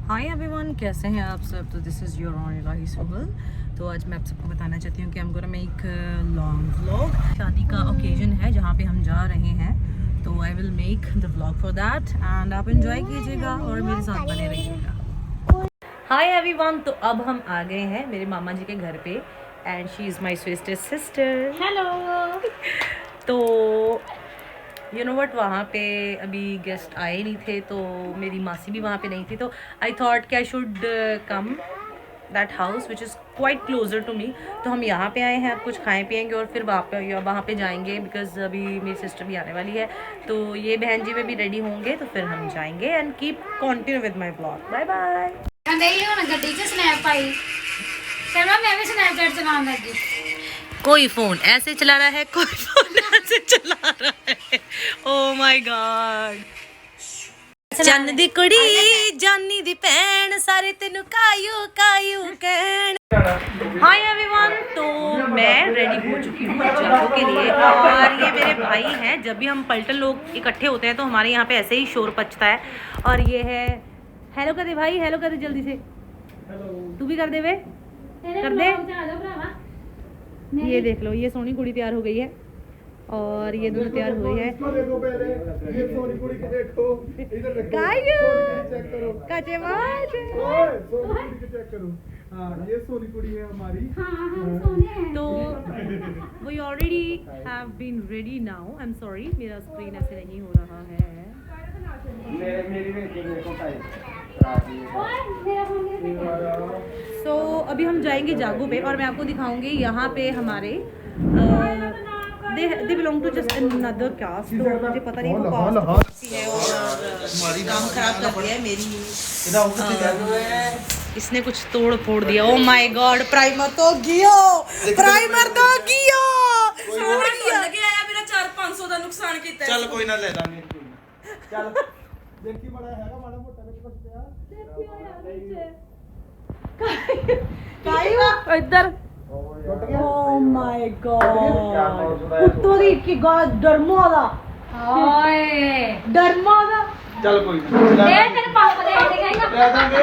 Hi everyone, कैसे हैं आप सब। तो दिस इज़ योर ऑन इलाही सुबल। तो आज मैं आप सबको बताना चाहती हूँ कि हम गोना मेक लॉन्ग व्लॉग। शादी का ओकेजन है जहाँ पे हम जा रहे हैं, तो I will make the vlog for that and आप इंजॉय कीजिएगा और मेरे साथ बने रहिएगा। हाय एवरीवन, तो अब हम आ गए हैं मेरे मामा जी के घर पे and she is my sweetest sister. Hello. तो यू नो वट, वहाँ पे अभी गेस्ट आए नहीं थे, तो मेरी मासी भी वहाँ पे नहीं थी, तो आई थॉट कि I should come that house which is quite closer to me. तो हम यहाँ पे आए हैं, अब कुछ खाएं पियेंगे और फिर वहाँ पे जाएंगे, बिकॉज अभी मेरी सिस्टर भी आने वाली है। तो ये बहन जी में भी रेडी होंगे, तो फिर हम जाएंगे and keep continue with my blog. Bye bye. गड्डी च स्नैप आई, मैं भी स्नैपचैट चलाने लगी। कोई फोन ऐसे चला रहा है, कोई फोन ऐसे चला रहा है। Oh my God. चन्न दी कुड़ी जानी दी भैन, सारे तेनू कायू कायू कहन। हाय एवरीवन, तो मैं रेडी हो चुकी हूँ जागो के लिए और ये मेरे भाई हैं। जब भी हम पलटन लोग इकट्ठे होते हैं तो हमारे यहाँ पे ऐसे ही शोर पचता है। और ये है, हेलो कर दे भाई, हेलो कर दे जल्दी से। तू भी कर दे वे, कर दे। ये देख लो, ये सोनी कुड़ी तैयार हो गई है और ये दोनों तैयार हुए हैं। ये सोनी कुड़ी को देखो, इधर देखो, कायू चेक करो, कचेवाज। ओए सोनी कुड़ी को चेक करो। हाँ, ये सोनी कुड़ी है हमारी। तो we already have been ready now. I am sorry, मेरा स्क्रीन ऐसे नहीं हो रहा है। मेरी वेटिंग देखो सो अभी हम जाएंगे जागो पे और मैं आपको दिखाऊंगी यहाँ पे हमारे they belong to just another caste. तो मुझे पता नहीं वो कास्ट है और काम खराब कर दिया है मेरी। इसने कुछ तोड़ फोड़ दिया। ओ माय गॉड, प्राइमर तो गियो, प्राइमर तो गियो। मेरा 400-500 का नुकसान किया। चल कोई ना, ले लांगे। चल देखी बड़ा हैगा, माड़ा मोटा कुछ बचया। कायू इधर। ओ माय गॉड, कुत्तों दी की गॉड, डरमो दा। हाय डरमो दा। चल कोई ना, ये तेरे पापा दे देगा। ले दांगे।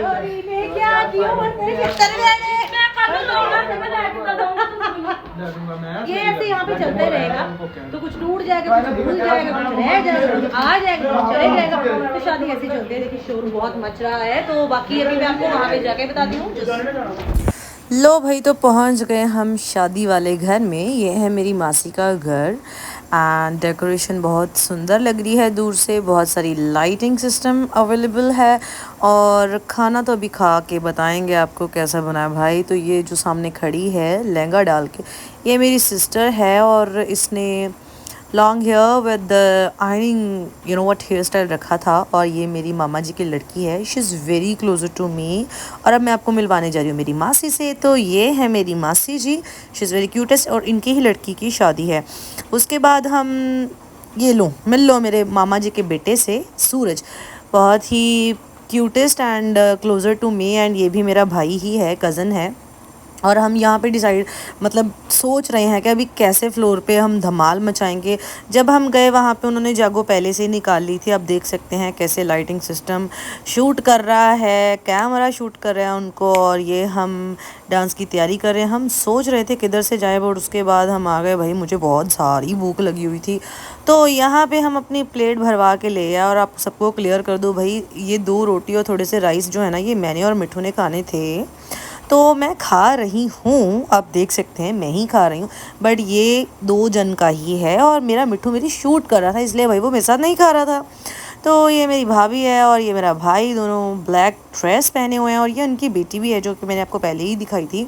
छोरी ने क्या किया, मन मेरे चित्तर में मैं कल लौटा से मैं लेके दूंगा तुमको। ले दूंगा मैं। ये ऐसे यहाँ पे चलते रहेगा, तो कुछ टूट जाएगा, कुछ भूल जाएगा, कुछ रह जाएगा, कुछ आ जाएगा, कुछ चले जाएगा। तो शादी ऐसे चलती है। देखिए शोर बहुत मच रहा है, तो बाकी अभी मैं आपको वहाँ पे जाके बताती हूँ। लो भाई, तो पहुंच गए हम शादी वाले घर में। ये है मेरी मासी का घर एंड डेकोरेशन बहुत सुंदर लग रही है दूर से। बहुत सारी लाइटिंग सिस्टम अवेलेबल है और खाना तो अभी खा के बताएंगे आपको कैसा बना है भाई। तो ये जो सामने खड़ी है लहंगा डाल के, ये मेरी सिस्टर है और इसने long hair with ironing you know what hair style रखा था। और ये मेरी मामा जी की लड़की है, she is very closer to me. और अब मैं आपको मिलवाने जा रही हूँ मेरी मासी से। तो ये है मेरी मासी जी, शी इज़ वेरी क्यूटेस्ट और इनकी ही लड़की की शादी है। उसके बाद हम ये लो मिल लो मेरे मामा जी के बेटे से, सूरज, बहुत ही cutest and closer to me and ये भी मेरा भाई ही है, कज़न है। और हम यहाँ पे डिसाइड मतलब सोच रहे हैं कि अभी कैसे फ्लोर पे हम धमाल मचाएंगे। जब हम गए वहाँ पे उन्होंने जागो पहले से ही निकाल ली थी। अब देख सकते हैं कैसे लाइटिंग सिस्टम शूट कर रहा है, कैमरा शूट कर रहे हैं उनको और ये हम डांस की तैयारी कर रहे हैं। हम सोच रहे थे किधर से जाए, बट उसके बाद हम आ गए। भाई मुझे बहुत सारी भूख लगी हुई थी, तो यहाँ पे हम अपनी प्लेट भरवा के ले आए। और आप सबको क्लियर कर दो भाई, ये 2 रोटी और थोड़े से राइस जो है ना, ये मैंने और मिठू ने खाने थे, तो मैं खा रही हूँ। आप देख सकते हैं मैं ही खा रही हूँ, बट ये 2 जन का ही है और मेरा मिठू मेरी शूट कर रहा था, इसलिए भाई वो मेरे साथ नहीं खा रहा था। तो ये मेरी भाभी है और ये मेरा भाई, दोनों ब्लैक ड्रेस पहने हुए हैं और ये उनकी बेटी भी है जो कि मैंने आपको पहले ही दिखाई थी।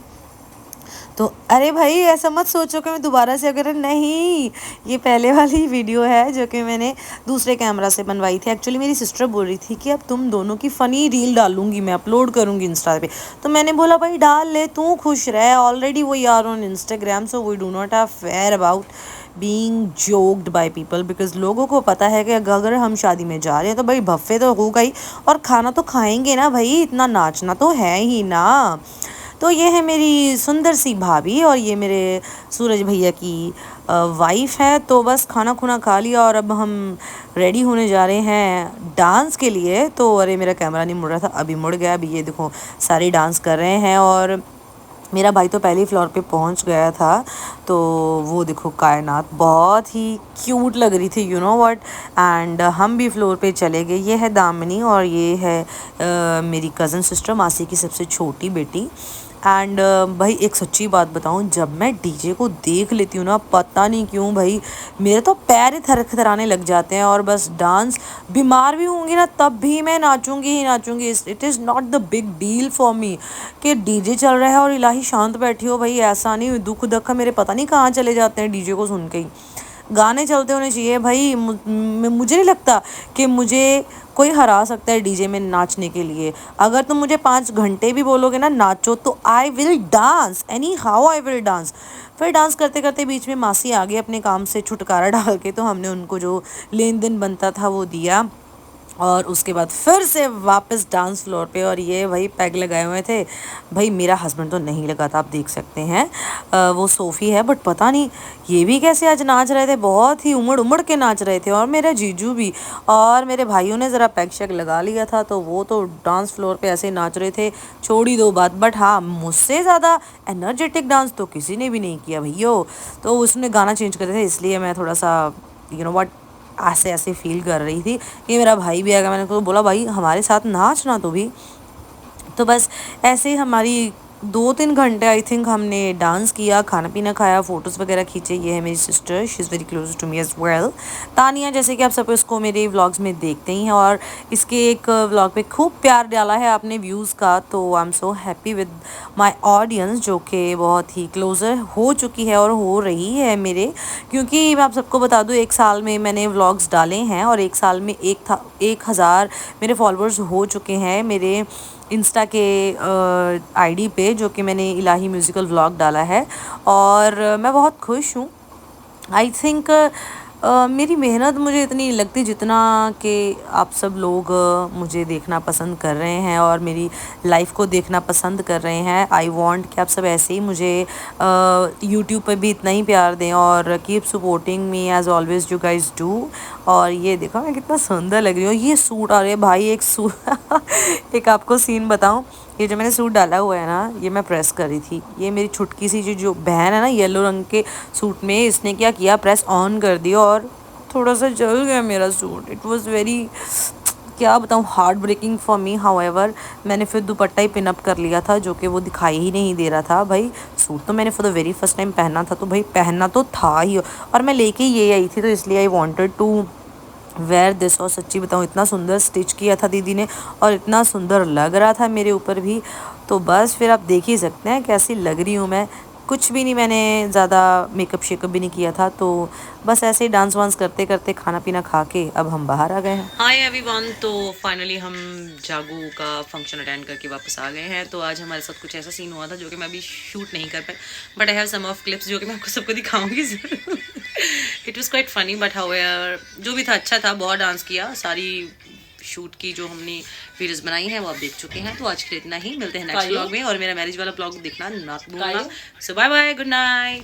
तो अरे भाई ऐसा मत सोचो कि मैं दोबारा से, अगर नहीं, ये पहले वाली वीडियो है जो कि मैंने दूसरे कैमरा से बनवाई थी। एक्चुअली मेरी सिस्टर बोल रही थी कि अब तुम दोनों की फ़नी रील डालूंगी, मैं अपलोड करूंगी इंस्टा पे। तो मैंने बोला भाई डाल ले, तू खुश रह, ऑलरेडी वो are on Instagram, so we do not have fear about being joked by people, because लोगों को पता है कि अगर हम शादी में जा रहे हैं तो भाई भफ्फे तो होगा ही और खाना तो खाएंगे ना भाई, इतना नाचना तो है ही ना। तो ये है मेरी सुंदर सी भाभी और ये मेरे सूरज भैया की वाइफ है। तो बस खाना खुना खा लिया और अब हम रेडी होने जा रहे हैं डांस के लिए। तो अरे मेरा कैमरा नहीं मुड़ रहा था, अभी मुड़ गया। अभी ये देखो सारे डांस कर रहे हैं और मेरा भाई तो पहले ही फ्लोर पे पहुंच गया था। तो वो देखो कायनात बहुत ही क्यूट लग रही थी, यू नो व्हाट। एंड हम भी फ्लोर पे चले गए। ये है दामिनी और ये है मेरी कज़न सिस्टर, मासी की सबसे छोटी बेटी। एंड भाई एक सच्ची बात बताऊं, जब मैं डीजे को देख लेती हूँ ना, पता नहीं क्यों भाई मेरे तो पैर ही थरथराने लग जाते हैं। और बस डांस, बीमार भी होंगी ना तब भी मैं नाचूंगी ही नाचूंगी। It is not the big deal for me कि डीजे चल रहा है और इलाही शांत बैठी हो। भाई ऐसा नहीं, दुख दक्का मेरे पता नहीं कहाँ चले जाते हैं डीजे को सुन के ही। गाने चलते होने चाहिए भाई। मुझे नहीं लगता कि मुझे कोई हरा सकता है डीजे में नाचने के लिए। अगर तुम मुझे 5 घंटे भी बोलोगे ना नाचो तो I will dance, any how I will dance. फिर डांस करते करते बीच में मासी आ गई अपने काम से छुटकारा डाल के, तो हमने उनको जो लेन देन बनता था वो दिया और उसके बाद फिर से वापस डांस फ्लोर पे। और ये भाई पैग लगाए हुए थे। भाई मेरा हस्बैंड तो नहीं लगा था, आप देख सकते हैं वो सोफ़ी है, बट पता नहीं ये भी कैसे आज नाच रहे थे, बहुत ही उमड़ उमड़ के नाच रहे थे। और मेरा जीजू भी और मेरे भाइयों ने ज़रा पैग शैग लगा लिया था, तो वो तो डांस फ्लोर पे ऐसे नाच रहे थे, छोड़ी दो बात। बट हाँ, मुझसे ज़्यादा एनर्जेटिक डांस तो किसी ने भी नहीं किया भैया। तो उसने गाना चेंज कर दिया था, इसलिए मैं थोड़ा सा यू नो व्हाट ऐसे ऐसे फील कर रही थी। ये मेरा भाई भी आ गया, मैंने उसको बोला भाई हमारे साथ नाचना तो भी। तो बस ऐसे ही हमारी 2-3 घंटे आई थिंक हमने डांस किया, खाना पीना खाया, फ़ोटोज़ वगैरह खींचे। ये है मेरी sister, she is very close to me as well, Tania, जैसे कि आप सब इसको मेरे व्लॉग्स में देखते ही हैं। और इसके एक व्लॉग पे खूब प्यार डाला है आपने व्यूज़ का, तो I am so happy with my audience, जो कि बहुत ही क्लोज़र हो चुकी है और हो रही है मेरे। क्योंकि मैं आप सबको बता दूँ, 1 साल में मैंने व्लॉग्स डाले हैं और 1 साल में 1000 मेरे फॉलोअर्स हो चुके हैं मेरे इंस्टा के आईडी पे, जो कि मैंने इलाही म्यूज़िकल व्लॉग डाला है। और मैं बहुत खुश हूँ। आई थिंक मेरी मेहनत मुझे इतनी नहीं लगती जितना कि आप सब लोग मुझे देखना पसंद कर रहे हैं और मेरी लाइफ को देखना पसंद कर रहे हैं। आई वांट कि आप सब ऐसे ही मुझे यूट्यूब पे भी इतना ही प्यार दें और keep supporting me as always you guys do. और ये देखो मैं कितना सुंदर लग रही हूँ। ये सूट, अरे भाई एक सूट एक आपको सीन बताऊँ, ये जो मैंने सूट डाला हुआ है ना, ये मैं प्रेस कर रही थी। ये मेरी छुटकी सी जो बहन है ना, येलो रंग के सूट में इसने क्या किया, प्रेस ऑन कर दिया और थोड़ा सा जल गया मेरा सूट। इट वाज वेरी, क्या बताऊँ, heart breaking for me. However मैंने फिर दुपट्टा ही पिन अप कर लिया था, जो कि वो दिखाई ही नहीं दे रहा था। भाई सूट तो मैंने for the very first time पहना था, तो भाई पहनना तो था ही। और मैं लेके ये आई थी, तो इसलिए I wanted to wear this. और सच्ची बताऊँ इतना सुंदर स्टिच किया था दीदी ने और इतना सुंदर लग रहा था मेरे ऊपर भी। तो बस फिर आप देख ही सकते हैं कैसी लग रही हूँ मैं। कुछ भी नहीं, मैंने ज़्यादा मेकअप शेकअप भी नहीं किया था। तो बस ऐसे ही डांस वांस करते करते खाना पीना खा के अब हम बाहर आ गए हैं। हाय एवरीवन, तो फाइनली हम जागू का फंक्शन अटेंड करके वापस आ गए हैं। तो आज हमारे साथ कुछ ऐसा सीन हुआ था जो कि मैं अभी शूट नहीं कर पाई, but I have some of clips जो कि मैं आपको सबको दिखाऊंगी ज़रूर। It was quite funny, but however जो भी था अच्छा था, बहुत डांस किया। सारी शूट की जो हमने वीडियोस बनाई हैं वो आप देख चुके हैं। तो आज के लिए इतना ही, मिलते हैं नेक्स्ट व्लॉग में। और मेरा मैरिज वाला व्लॉग देखना ना भूलना। सो बाय बाय, गुड नाइट।